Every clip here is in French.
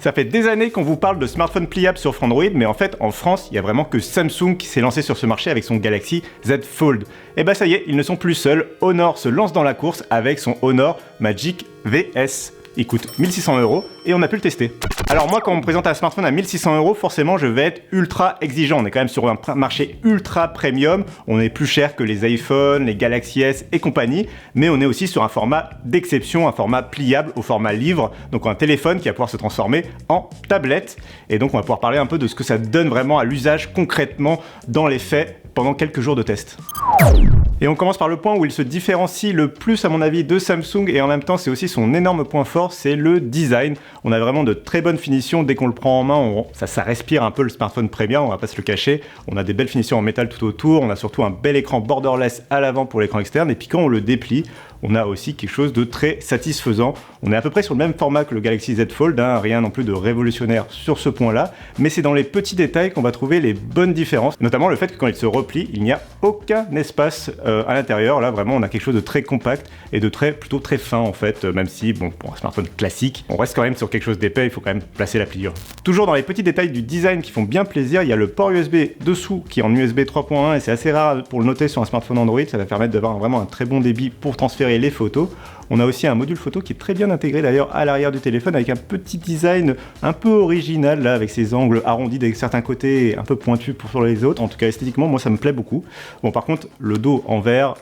Ça fait des années qu'on vous parle de smartphones pliables sur Android, mais en fait, en France, il y a vraiment que Samsung qui s'est lancé sur ce marché avec son Galaxy Z Fold. Et bah ça y est, ils ne sont plus seuls. Honor se lance dans la course avec son Honor Magic VS. Il coûte 1600 € et on a pu le tester. Alors moi, quand on me présente un smartphone à 1600 €, forcément je vais être ultra exigeant. On est quand même sur un marché ultra premium, on est plus cher que les iPhones, les Galaxy S et compagnie, mais on est aussi sur un format d'exception, un format pliable au format livre, donc un téléphone qui va pouvoir se transformer en tablette. Et donc on va pouvoir parler un peu de ce que ça donne vraiment à l'usage concrètement dans les faits pendant quelques jours de test. Et on commence par le point où il se différencie le plus à mon avis de Samsung et en même temps c'est aussi son énorme point fort, c'est le design. On a vraiment de très bonnes finitions, dès qu'on le prend en main, ça respire un peu le smartphone premium, on va pas se le cacher. On a des belles finitions en métal tout autour, on a surtout un bel écran borderless à l'avant pour l'écran externe et puis quand on le déplie, on a aussi quelque chose de très satisfaisant. On est à peu près sur le même format que le Galaxy Z Fold, rien non plus de révolutionnaire sur ce point-là, mais c'est dans les petits détails qu'on va trouver les bonnes différences, notamment le fait que quand il se replie, il n'y a aucun espace à l'intérieur. Là, vraiment, on a quelque chose de très compact et de plutôt très fin en fait, même si, bon, pour un smartphone classique, on reste quand même sur quelque chose d'épais, il faut quand même placer la pliure. Toujours dans les petits détails du design qui font bien plaisir, il y a le port USB dessous qui est en USB 3.1 et c'est assez rare pour le noter sur un smartphone Android, ça va permettre d'avoir vraiment un très bon débit pour transférer les photos. On a aussi un module photo qui est très bien intégré d'ailleurs à l'arrière du téléphone avec un petit design un peu original là avec ses angles arrondis avec certains côtés un peu pointus pour sur les autres. En tout cas esthétiquement moi ça me plaît beaucoup. Bon par contre le dos en verre,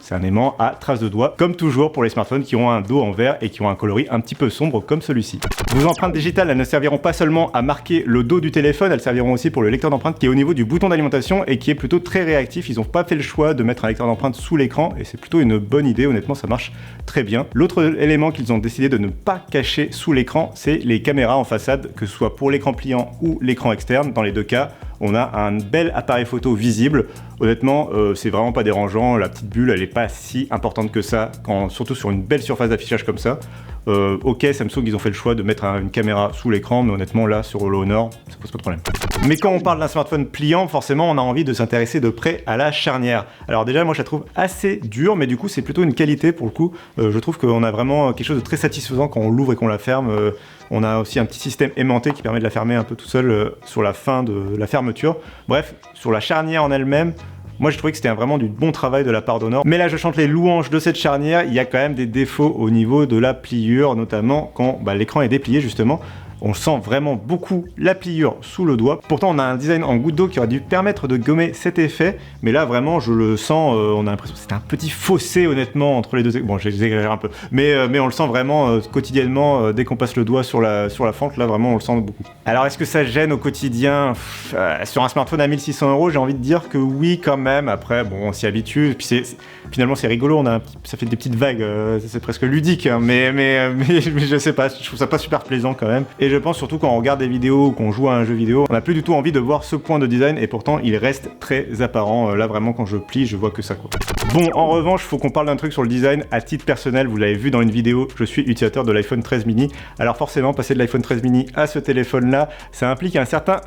c'est un aimant à traces de doigts, comme toujours pour les smartphones qui ont un dos en verre et qui ont un coloris un petit peu sombre comme celui-ci. Vos empreintes digitales, elles ne serviront pas seulement à marquer le dos du téléphone, elles serviront aussi pour le lecteur d'empreintes qui est au niveau du bouton d'alimentation et qui est plutôt très réactif. Ils n'ont pas fait le choix de mettre un lecteur d'empreintes sous l'écran et c'est plutôt une bonne idée, honnêtement ça marche très bien. L'autre élément qu'ils ont décidé de ne pas cacher sous l'écran, c'est les caméras en façade, que ce soit pour l'écran pliant ou l'écran externe. Dans les deux cas, on a un bel appareil photo visible. Honnêtement, c'est vraiment pas dérangeant. La petite bulle, elle est pas si importante que ça, surtout sur une belle surface d'affichage comme ça. Ok, Samsung, ils ont fait le choix de mettre une caméra sous l'écran, mais honnêtement, là, sur le Honor, ça pose pas de problème. Mais quand on parle d'un smartphone pliant, forcément, on a envie de s'intéresser de près à la charnière. Alors déjà, moi, je la trouve assez dure, mais du coup, c'est plutôt une qualité pour le coup. Je trouve qu'on a vraiment quelque chose de très satisfaisant quand on l'ouvre et qu'on la ferme. On a aussi un petit système aimanté qui permet de la fermer un peu tout seul sur la fin de la fermeture. Bref, sur la charnière en elle-même, moi j'ai trouvé que c'était vraiment du bon travail de la part d'Honor. Mais là je chante les louanges de cette charnière, il y a quand même des défauts au niveau de la pliure, notamment quand l'écran est déplié justement. On sent vraiment beaucoup la pliure sous le doigt. Pourtant, on a un design en goutte d'eau qui aurait dû permettre de gommer cet effet. Mais là, vraiment, je le sens. On a l'impression que c'est un petit fossé, honnêtement, entre les deux. Bon, j'exagère un peu. Mais on le sent vraiment quotidiennement. Dès qu'on passe le doigt sur la fente, là, vraiment, on le sent beaucoup. Alors, est-ce que ça gêne au quotidien sur un smartphone à 1600 €, j'ai envie de dire que oui, quand même. Après, bon, on s'y habitue. Puis finalement, c'est rigolo. Ça fait des petites vagues. C'est presque ludique. Hein, mais je sais pas. Je trouve ça pas super plaisant quand même. Et je pense surtout quand on regarde des vidéos ou qu'on joue à un jeu vidéo, on n'a plus du tout envie de voir ce point de design et pourtant il reste très apparent. Là vraiment quand je plie, je vois que ça quoi. Bon, en revanche, il faut qu'on parle d'un truc sur le design à titre personnel. Vous l'avez vu dans une vidéo, je suis utilisateur de l'iPhone 13 mini. Alors forcément, passer de l'iPhone 13 mini à ce téléphone-là, ça implique un certain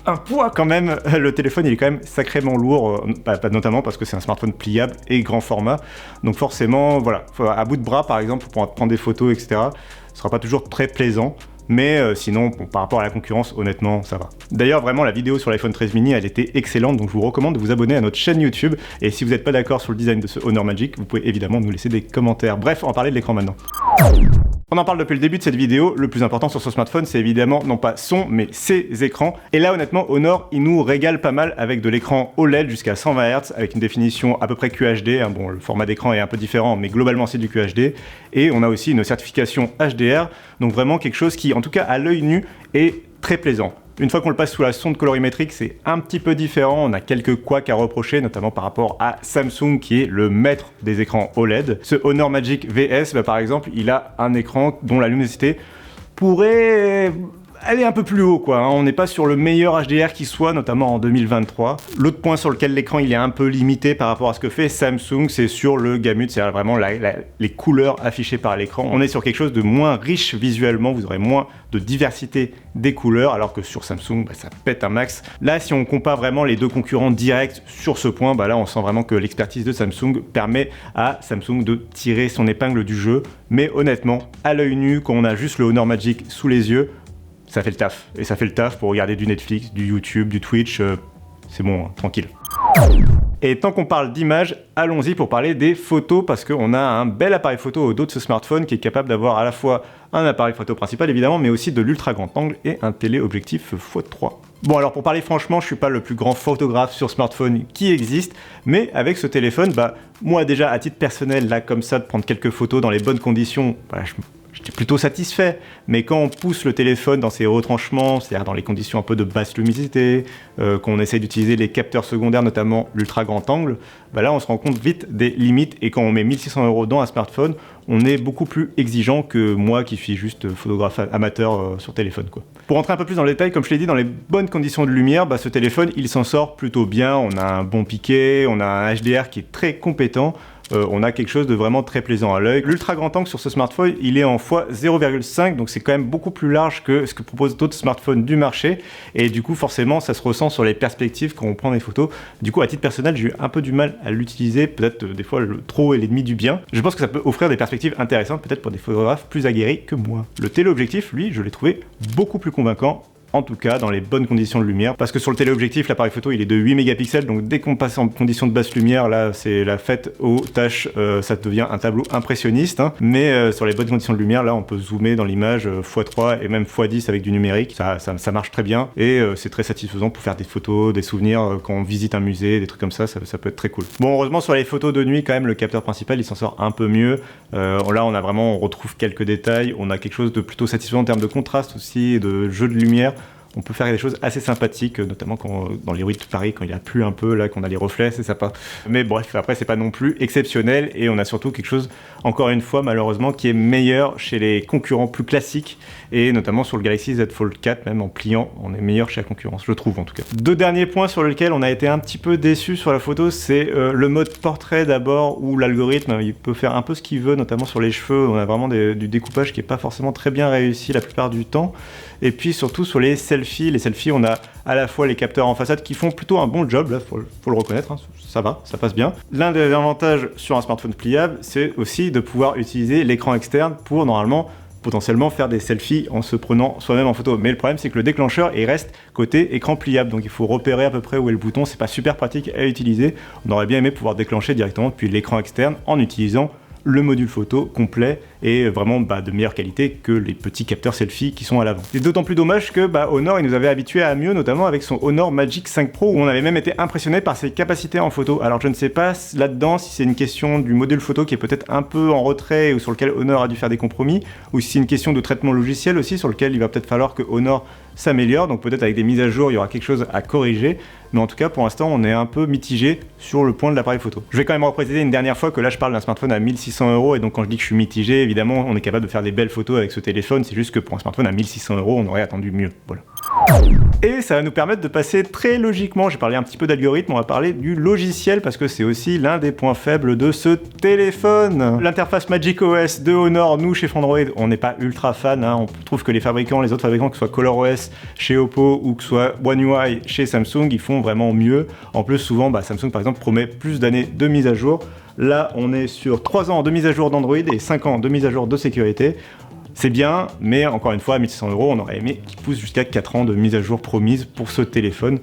un poids quand même. Le téléphone, il est quand même sacrément lourd, notamment parce que c'est un smartphone pliable et grand format. Donc forcément, voilà, à bout de bras par exemple, pour prendre des photos, etc. Ce sera pas toujours très plaisant. Mais sinon, par rapport à la concurrence, honnêtement, ça va. D'ailleurs, vraiment, la vidéo sur l'iPhone 13 mini, elle était excellente, donc je vous recommande de vous abonner à notre chaîne YouTube. Et si vous n'êtes pas d'accord sur le design de ce Honor Magic, vous pouvez évidemment nous laisser des commentaires. Bref, on va parler de l'écran maintenant. On en parle depuis le début de cette vidéo. Le plus important sur ce smartphone, c'est évidemment non pas son, mais ses écrans. Et là, honnêtement, Honor, il nous régale pas mal avec de l'écran OLED jusqu'à 120 Hz, avec une définition à peu près QHD. Bon, le format d'écran est un peu différent, mais globalement, c'est du QHD. Et on a aussi une certification HDR, donc vraiment quelque chose qui, en tout cas à l'œil nu, est très plaisant. Une fois qu'on le passe sous la sonde colorimétrique, c'est un petit peu différent. On a quelques couacs à reprocher, notamment par rapport à Samsung, qui est le maître des écrans OLED. Ce Honor Magic VS, par exemple, il a un écran dont la luminosité pourrait aller un peu plus haut, quoi. On n'est pas sur le meilleur HDR qui soit, notamment en 2023. L'autre point sur lequel l'écran il est un peu limité par rapport à ce que fait Samsung, c'est sur le gamut, c'est vraiment les couleurs affichées par l'écran. On est sur quelque chose de moins riche visuellement, vous aurez moins de diversité des couleurs, alors que sur Samsung, ça pète un max. Là, si on compare vraiment les deux concurrents directs sur ce point, là, on sent vraiment que l'expertise de Samsung permet à Samsung de tirer son épingle du jeu. Mais honnêtement, à l'œil nu, quand on a juste le Honor Magic sous les yeux, ça fait le taf. Et ça fait le taf pour regarder du Netflix, du YouTube, du Twitch. C'est bon, hein, tranquille. Et tant qu'on parle d'images, allons-y pour parler des photos, parce qu'on a un bel appareil photo au dos de ce smartphone qui est capable d'avoir à la fois un appareil photo principal évidemment, mais aussi de l'ultra grand angle et un téléobjectif x3. Bon, alors pour parler franchement, je suis pas le plus grand photographe sur smartphone qui existe, mais avec ce téléphone, moi déjà à titre personnel, là comme ça, de prendre quelques photos dans les bonnes conditions, j'étais plutôt satisfait. Mais quand on pousse le téléphone dans ses retranchements, c'est-à-dire dans les conditions un peu de basse luminosité, qu'on essaye d'utiliser les capteurs secondaires, notamment l'ultra grand angle, là on se rend compte vite des limites, et quand on met 1600 € dans un smartphone, on est beaucoup plus exigeant que moi qui suis juste photographe amateur sur téléphone, quoi. Pour rentrer un peu plus dans le détail, comme je l'ai dit, dans les bonnes conditions de lumière, ce téléphone il s'en sort plutôt bien. On a un bon piqué, on a un HDR qui est très compétent. On a quelque chose de vraiment très plaisant à l'œil. L'ultra grand angle sur ce smartphone, il est en x0,5, donc c'est quand même beaucoup plus large que ce que proposent d'autres smartphones du marché. Et du coup, forcément, ça se ressent sur les perspectives quand on prend des photos. Du coup, à titre personnel, j'ai eu un peu du mal à l'utiliser. Peut-être des fois, le trop est l'ennemi du bien. Je pense que ça peut offrir des perspectives intéressantes, peut-être pour des photographes plus aguerris que moi. Le téléobjectif, lui, je l'ai trouvé beaucoup plus convaincant. En tout cas dans les bonnes conditions de lumière, parce que sur le téléobjectif, l'appareil photo il est de 8 mégapixels, donc dès qu'on passe en conditions de basse lumière, là c'est la fête aux tâches, ça devient un tableau impressionniste, hein. Mais sur les bonnes conditions de lumière, là on peut zoomer dans l'image x3 et même x10 avec du numérique, ça marche très bien, et c'est très satisfaisant pour faire des photos, des souvenirs quand on visite un musée, des trucs comme ça peut être très cool. Bon, heureusement sur les photos de nuit quand même, le capteur principal il s'en sort un peu mieux. Là on retrouve quelques détails, on a quelque chose de plutôt satisfaisant en termes de contraste aussi, de jeu de lumière. On peut faire des choses assez sympathiques, notamment dans les rues de Paris, quand il a plu un peu, là, qu'on a les reflets, c'est sympa. Mais bref, après, c'est pas non plus exceptionnel, et on a surtout quelque chose, encore une fois, malheureusement, qui est meilleur chez les concurrents plus classiques, et notamment sur le Galaxy Z Fold 4, même en pliant, on est meilleur chez la concurrence, je trouve en tout cas. Deux derniers points sur lesquels on a été un petit peu déçus sur la photo, c'est le mode portrait d'abord, où l'algorithme, il peut faire un peu ce qu'il veut, notamment sur les cheveux, on a vraiment du découpage qui est pas forcément très bien réussi la plupart du temps. Et puis surtout sur les selfies, on a à la fois les capteurs en façade qui font plutôt un bon job, là, faut le reconnaître, hein, ça va, ça passe bien. L'un des avantages sur un smartphone pliable, c'est aussi de pouvoir utiliser l'écran externe pour normalement potentiellement faire des selfies en se prenant soi-même en photo. Mais le problème c'est que le déclencheur il reste côté écran pliable, donc il faut repérer à peu près où est le bouton, c'est pas super pratique à utiliser. On aurait bien aimé pouvoir déclencher directement depuis l'écran externe en utilisant le module photo complet et vraiment de meilleure qualité que les petits capteurs selfie qui sont à l'avant. C'est d'autant plus dommage que Honor il nous avait habitués à mieux, notamment avec son Honor Magic 5 Pro où on avait même été impressionné par ses capacités en photo. Alors je ne sais pas là-dedans si c'est une question du module photo qui est peut-être un peu en retrait ou sur lequel Honor a dû faire des compromis, ou si c'est une question de traitement logiciel aussi sur lequel il va peut-être falloir que Honor s'améliore, donc peut-être avec des mises à jour il y aura quelque chose à corriger, mais en tout cas pour l'instant on est un peu mitigé sur le point de l'appareil photo. Je vais quand même repréciser une dernière fois que là je parle d'un smartphone à 1600 €, et donc quand je dis que je suis mitigé, évidemment on est capable de faire des belles photos avec ce téléphone, c'est juste que pour un smartphone à 1600 € on aurait attendu mieux, voilà. Et ça va nous permettre de passer très logiquement, j'ai parlé un petit peu d'algorithme, on va parler du logiciel parce que c'est aussi l'un des points faibles de ce téléphone. L'interface macOS de Honor, nous chez Frandroid, on n'est pas ultra fan, hein. On trouve que les autres fabricants, que ce soit ColorOS chez Oppo ou que ce soit One UI chez Samsung, ils font vraiment mieux. En plus souvent, Samsung par exemple promet plus d'années de mise à jour. Là on est sur 3 ans de mise à jour d'Android et 5 ans de mise à jour de sécurité. C'est bien, mais encore une fois, à 1600 €, on aurait aimé qu'ils poussent jusqu'à 4 ans de mise à jour promise pour ce téléphone.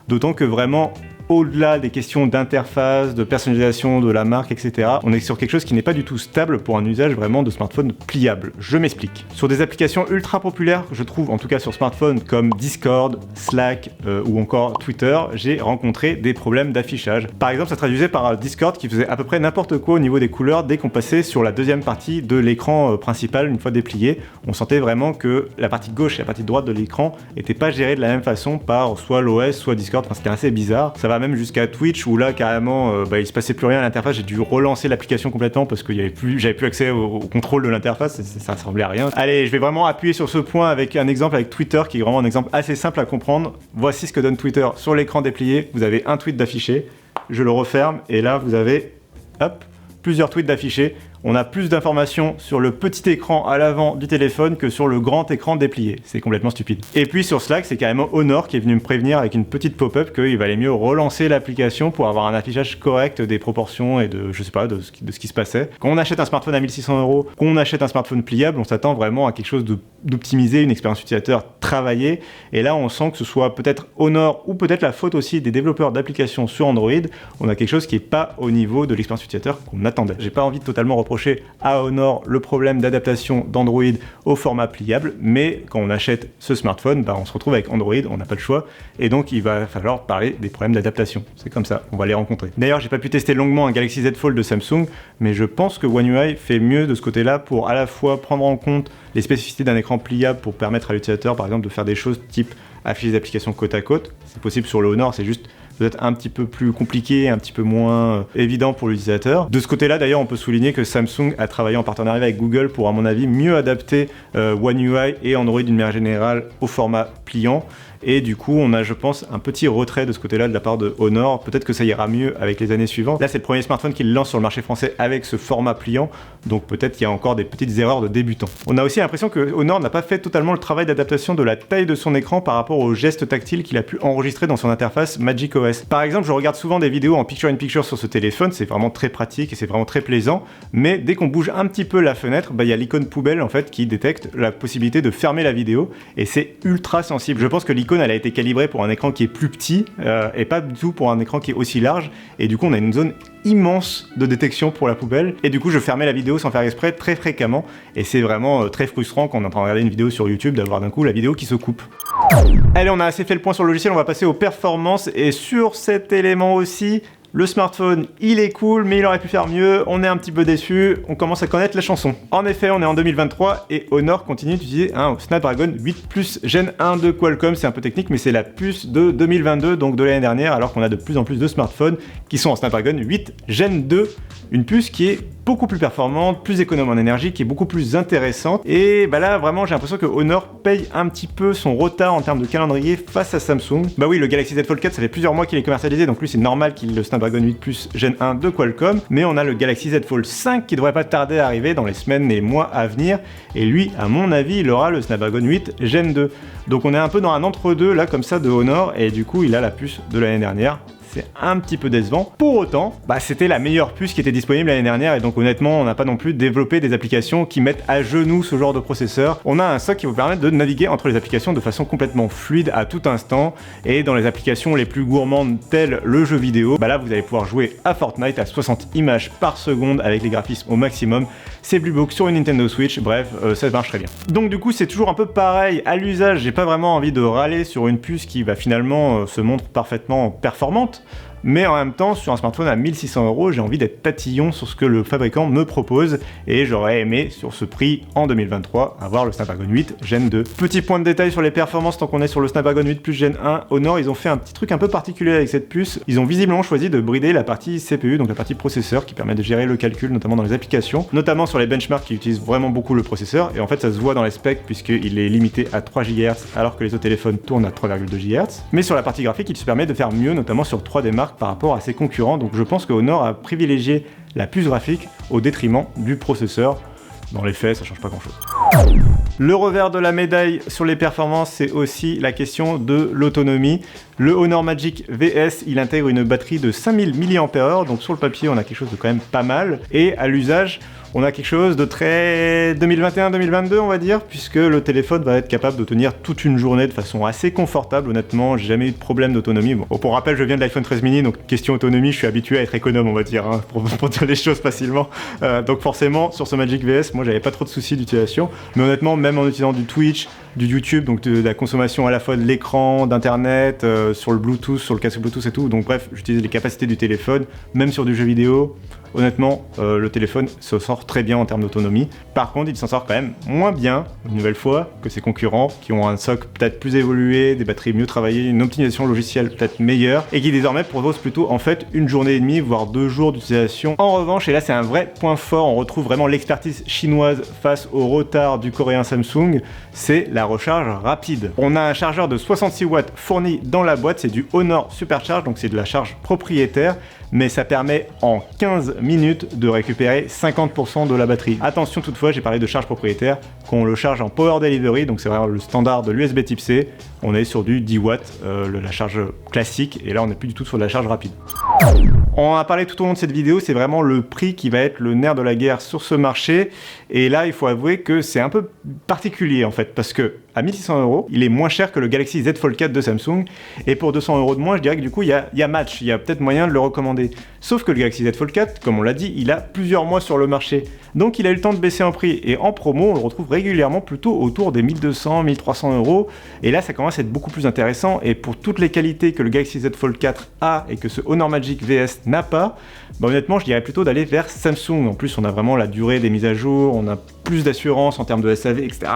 D'autant que vraiment, au-delà des questions d'interface, de personnalisation de la marque, etc., on est sur quelque chose qui n'est pas du tout stable pour un usage vraiment de smartphone pliable. Je m'explique. Sur des applications ultra populaires, je trouve, en tout cas sur smartphone, comme Discord, Slack ou encore Twitter, j'ai rencontré des problèmes d'affichage. Par exemple, ça traduisait par Discord qui faisait à peu près n'importe quoi au niveau des couleurs dès qu'on passait sur la deuxième partie de l'écran principal une fois déplié. On sentait vraiment que la partie gauche et la partie droite de l'écran n'étaient pas gérées de la même façon par soit l'OS, soit Discord, enfin c'était assez bizarre. Ça va même jusqu'à Twitch où là carrément il se passait plus rien à l'interface, j'ai dû relancer l'application complètement parce que j'avais plus accès au contrôle de l'interface, ça ressemblait à rien. Allez, je vais vraiment appuyer sur ce point avec un exemple avec Twitter qui est vraiment un exemple assez simple à comprendre. Voici ce que donne Twitter sur l'écran déplié, vous avez un tweet d'affiché, je le referme et là vous avez hop, plusieurs tweets d'affichés. On a plus d'informations sur le petit écran à l'avant du téléphone que sur le grand écran déplié. C'est complètement stupide. Et puis sur Slack, c'est carrément Honor qui est venu me prévenir avec une petite pop-up qu'il valait mieux relancer l'application pour avoir un affichage correct des proportions et de, je sais pas, de ce qui se passait. Quand on achète un smartphone à 1600 €, qu'on achète un smartphone pliable, on s'attend vraiment à quelque chose d'optimisé, une expérience utilisateur travaillée. Et là, on sent que ce soit peut-être Honor ou peut-être la faute aussi des développeurs d'applications sur Android. On a quelque chose qui n'est pas au niveau de l'expérience utilisateur qu'on attendait. J'ai pas envie de totalement reprocher à Honor le problème d'adaptation d'Android au format pliable, mais quand on achète ce smartphone, on se retrouve avec Android, on n'a pas le choix, et donc il va falloir parler des problèmes d'adaptation. C'est comme ça, on va les rencontrer. D'ailleurs, j'ai pas pu tester longuement un Galaxy Z Fold de Samsung, mais je pense que One UI fait mieux de ce côté-là pour à la fois prendre en compte les spécificités d'un écran pliable pour permettre à l'utilisateur, par exemple, de faire des choses type afficher des applications côte à côte. C'est possible sur le Honor, c'est juste peut-être un petit peu plus compliqué, un petit peu moins évident pour l'utilisateur. De ce côté-là, d'ailleurs, on peut souligner que Samsung a travaillé en partenariat avec Google pour, à mon avis, mieux adapter One UI et Android d'une manière générale au format pliant. Et du coup, on a, je pense, un petit retrait de ce côté-là de la part de Honor. Peut-être que ça ira mieux avec les années suivantes. Là, c'est le premier smartphone qu'il lance sur le marché français avec ce format pliant. Donc peut-être qu'il y a encore des petites erreurs de débutants. On a aussi l'impression que Honor n'a pas fait totalement le travail d'adaptation de la taille de son écran par rapport aux gestes tactiles qu'il a pu enregistrer dans son interface macOS. Par exemple, je regarde souvent des vidéos en picture-in-picture sur ce téléphone. C'est vraiment très pratique et c'est vraiment très plaisant. Mais dès qu'on bouge un petit peu la fenêtre, il y a l'icône poubelle en fait qui détecte la possibilité de fermer la vidéo. Et c'est ultra sensible. Je pense que l'icône elle a été calibrée pour un écran qui est plus petit et pas du tout pour un écran qui est aussi large, et du coup on a une zone immense de détection pour la poubelle, et du coup je fermais la vidéo sans faire exprès très fréquemment, et c'est vraiment très frustrant quand on est en train de regarder une vidéo sur YouTube d'avoir d'un coup la vidéo qui se coupe. Allez, on a assez fait le point sur le logiciel, on va passer aux performances, et sur cet élément aussi, le smartphone, il est cool, mais il aurait pu faire mieux, on est un petit peu déçu, on commence à connaître la chanson. En effet, on est en 2023 et Honor continue d'utiliser un Snapdragon 8 Plus Gen 1 de Qualcomm, c'est un peu technique, mais c'est la puce de 2022, donc de l'année dernière, alors qu'on a de plus en plus de smartphones qui sont en Snapdragon 8 Gen 2, une puce qui est beaucoup plus performante, plus économe en énergie, qui est beaucoup plus intéressante, et là vraiment j'ai l'impression que Honor paye un petit peu son retard en termes de calendrier face à Samsung. Bah oui, le Galaxy Z Fold 4 ça fait plusieurs mois qu'il est commercialisé, donc lui c'est normal qu'il ait le Snapdragon 8 Plus Gen 1 de Qualcomm, mais on a le Galaxy Z Fold 5 qui devrait pas tarder à arriver dans les semaines et les mois à venir, et lui à mon avis il aura le Snapdragon 8 Gen 2. Donc on est un peu dans un entre-deux là comme ça de Honor, et du coup il a la puce de l'année dernière. C'est un petit peu décevant. Pour autant, c'était la meilleure puce qui était disponible l'année dernière, et donc honnêtement, on n'a pas non plus développé des applications qui mettent à genoux ce genre de processeur. On a un SoC qui vous permet de naviguer entre les applications de façon complètement fluide à tout instant, et dans les applications les plus gourmandes telles le jeu vidéo, là vous allez pouvoir jouer à Fortnite à 60 images par seconde avec les graphismes au maximum. C'est plus beau que sur une Nintendo Switch, bref, ça marche très bien. Donc du coup, c'est toujours un peu pareil à l'usage, j'ai pas vraiment envie de râler sur une puce qui va finalement se montre parfaitement performante. Mais en même temps, sur un smartphone à 1600 €, j'ai envie d'être tatillon sur ce que le fabricant me propose, et j'aurais aimé, sur ce prix, en 2023, avoir le Snapdragon 8 Gen 2. Petit point de détail sur les performances, tant qu'on est sur le Snapdragon 8 Plus Gen 1, Honor, ils ont fait un petit truc un peu particulier avec cette puce. Ils ont visiblement choisi de brider la partie CPU, donc la partie processeur, qui permet de gérer le calcul, notamment dans les applications, notamment sur les benchmarks qui utilisent vraiment beaucoup le processeur, et en fait ça se voit dans les specs, puisqu'il est limité à 3 GHz, alors que les autres téléphones tournent à 3,2 GHz. Mais sur la partie graphique, il se permet de faire mieux, notamment sur 3D Mark, par rapport à ses concurrents, donc je pense que Honor a privilégié la puce graphique au détriment du processeur. Dans les faits, ça change pas grand chose. Le revers de la médaille sur les performances, c'est aussi la question de l'autonomie. Le Honor Magic VS, il intègre une batterie de 5000 mAh, donc sur le papier, on a quelque chose de quand même pas mal, et à l'usage, on a quelque chose de très 2021-2022 on va dire, puisque le téléphone va être capable de tenir toute une journée de façon assez confortable. Honnêtement, j'ai jamais eu de problème d'autonomie. Bon, pour rappel, je viens de l'iPhone 13 mini, donc question autonomie, je suis habitué à être économe on va dire, pour dire les choses facilement. Donc forcément, sur ce Magic VS, moi j'avais pas trop de soucis d'utilisation, mais honnêtement, même en utilisant du Twitch, du YouTube, donc de la consommation à la fois de l'écran, d'internet, sur le Bluetooth, sur le casque Bluetooth et tout. Donc bref, j'utilise les capacités du téléphone, même sur du jeu vidéo. Honnêtement, le téléphone se sort très bien en termes d'autonomie. Par contre, il s'en sort quand même moins bien, une nouvelle fois, que ses concurrents, qui ont un socle peut-être plus évolué, des batteries mieux travaillées, une optimisation logicielle peut-être meilleure, et qui désormais propose plutôt en fait 1 journée et demie, voire 2 jours d'utilisation. En revanche, et là c'est un vrai point fort, on retrouve vraiment l'expertise chinoise face au retard du coréen Samsung, c'est la recharge rapide. On a un chargeur de 66 watts fourni dans la boîte, c'est du Honor Supercharge, donc c'est de la charge propriétaire, mais ça permet en 15 minutes de récupérer 50% de la batterie. Attention toutefois, j'ai parlé de charge propriétaire, quand on le charge en Power Delivery, donc c'est vraiment le standard de l'USB type C, on est sur du 10 watts, la charge classique, et là on n'est plus du tout sur de la charge rapide. On a parlé tout au long de cette vidéo, c'est vraiment le prix qui va être le nerf de la guerre sur ce marché, et là il faut avouer que c'est un peu particulier en fait, parce que à 1600 €, il est moins cher que le Galaxy Z Fold 4 de Samsung, et pour 200 € de moins, je dirais que du coup il y a match, il y a peut-être moyen de le recommander. Sauf que le Galaxy Z Fold 4, comme on l'a dit, il a plusieurs mois sur le marché, donc il a eu le temps de baisser en prix, et en promo on le retrouve régulièrement plutôt autour des 1200, 1300 €, et là ça commence à être beaucoup plus intéressant, et pour toutes les qualités que le Galaxy Z Fold 4 a, et que ce Honor Magic VS n'a pas, bah honnêtement je dirais plutôt d'aller vers Samsung. En plus on a vraiment la durée des mises à jour, on a plus d'assurance en termes de SAV, etc.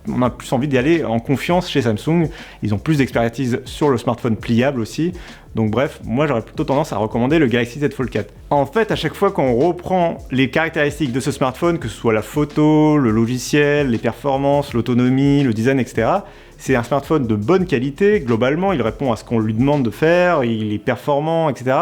On a plus envie d'y aller en confiance chez Samsung, ils ont plus d'expertise sur le smartphone pliable aussi. Donc bref, moi j'aurais plutôt tendance à recommander le Galaxy Z Fold 4. En fait, à chaque fois qu'on reprend les caractéristiques de ce smartphone, que ce soit la photo, le logiciel, les performances, l'autonomie, le design, etc., c'est un smartphone de bonne qualité, globalement, il répond à ce qu'on lui demande de faire, il est performant, etc.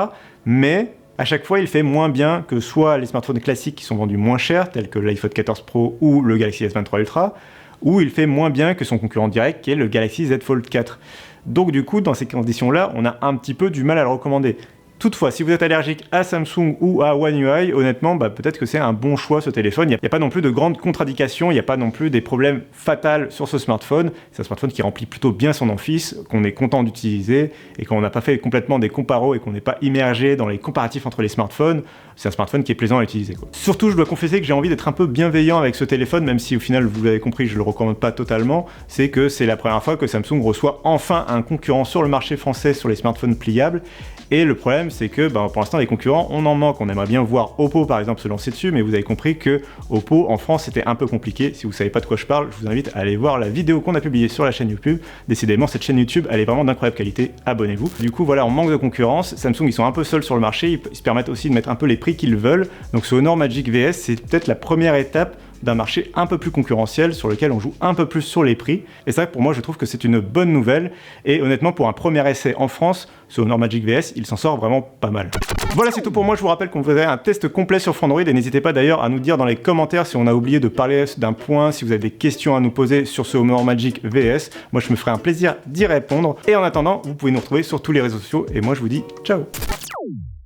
Mais à chaque fois, il fait moins bien que soit les smartphones classiques qui sont vendus moins cher, tels que l'iPhone 14 Pro ou le Galaxy S23 Ultra, ou il fait moins bien que son concurrent direct qui est le Galaxy Z Fold 4. Donc du coup, dans ces conditions-là, on a un petit peu du mal à le recommander. Toutefois, si vous êtes allergique à Samsung ou à One UI, honnêtement, peut-être que c'est un bon choix ce téléphone. Il n'y a pas non plus de grandes contradictions, il n'y a pas non plus des problèmes fatals sur ce smartphone. C'est un smartphone qui remplit plutôt bien son office, qu'on est content d'utiliser, et quand on n'a pas fait complètement des comparos et qu'on n'est pas immergé dans les comparatifs entre les smartphones, c'est un smartphone qui est plaisant à utiliser, quoi. Surtout, je dois confesser que j'ai envie d'être un peu bienveillant avec ce téléphone, même si au final, vous l'avez compris, je le recommande pas totalement. C'est que c'est la première fois que Samsung reçoit enfin un concurrent sur le marché français sur les smartphones pliables. Et le problème, c'est que pour l'instant, les concurrents, on en manque. On aimerait bien voir Oppo, par exemple, se lancer dessus, mais vous avez compris que Oppo, en France, c'était un peu compliqué. Si vous savez pas de quoi je parle, je vous invite à aller voir la vidéo qu'on a publiée sur la chaîne YouTube. Décidément, cette chaîne YouTube, elle est vraiment d'incroyable qualité. Abonnez-vous. Du coup, voilà, on manque de concurrence. Samsung, ils sont un peu seuls sur le marché. Ils se permettent aussi de mettre un peu les prix qu'ils veulent. Donc, ce Honor Magic VS, c'est peut-être la première étape d'un marché un peu plus concurrentiel sur lequel on joue un peu plus sur les prix. Et ça, pour moi, je trouve que c'est une bonne nouvelle. Et honnêtement, pour un premier essai en France, ce Honor Magic VS, il s'en sort vraiment pas mal. Voilà, c'est tout pour moi. Je vous rappelle qu'on faisait un test complet sur Frandroid, et n'hésitez pas d'ailleurs à nous dire dans les commentaires si on a oublié de parler d'un point, si vous avez des questions à nous poser sur ce Honor Magic VS. Moi, je me ferai un plaisir d'y répondre. Et en attendant, vous pouvez nous retrouver sur tous les réseaux sociaux. Et moi, je vous dis ciao.